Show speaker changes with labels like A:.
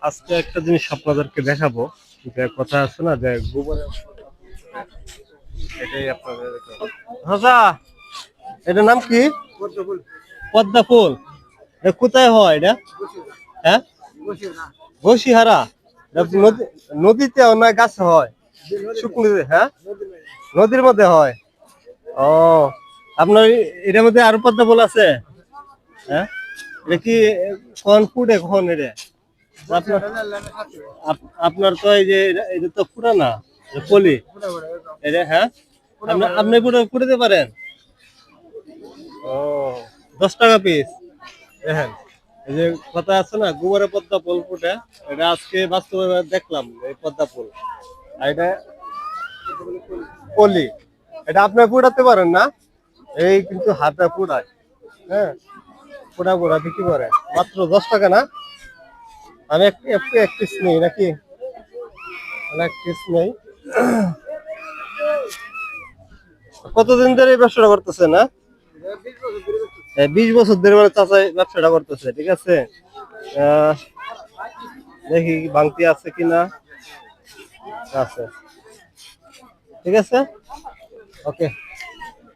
A: আজকে একটা জিনিস আপনাদেরকে দেখাবো, যে কথা আছে না যে গোবরের, এটাই আপনাদের হাসা, এটার নাম কি? পদ্মা ফুল। এটা কোথায় হয় এটা? হ্যাঁ, বসিহারা। নদীতে না গাছে হয়? শুকনো, হ্যাঁ, নদীর মধ্যে হয়। ও, আপনার এটার মধ্যে আরো পদ্মা ফুল আছে? হ্যাঁ, এটা কি কোন ফুটে কখন এটা? আপনার আপনার তো এই যে এটা তো পুরানা পলি এটা, হ্যাঁ, আপনি পুরো পুড়ে পারেন? ও, 10 টাকা পিস। দেখেন, এই যে কথা আছে না গোবরে পদ্মা ফুল ফুটে, এটা আজকে বাস্তবে দেখলাম এই পদ্মা ফুল। আর এটা পলি, এটা আপনি পুড়াতে পারেন না? এই কিন্তু হাতে পুড়ায়, হ্যাঁ, পুড়া বিক্রি করে মাত্র 10 টাকা না? আমি একটু একটু এক পিস নেই নাকি? এক পিস নেই। কতদিন ধরে এই ব্যবসাটা করতেছে না? 20 বছর ধরে মানে চাচা এই ব্যবসাটা করতেছে, ঠিক আছে। আহ, দেখি ভাঙতি আছে কিনা। আছে, ঠিক আছে, ওকে।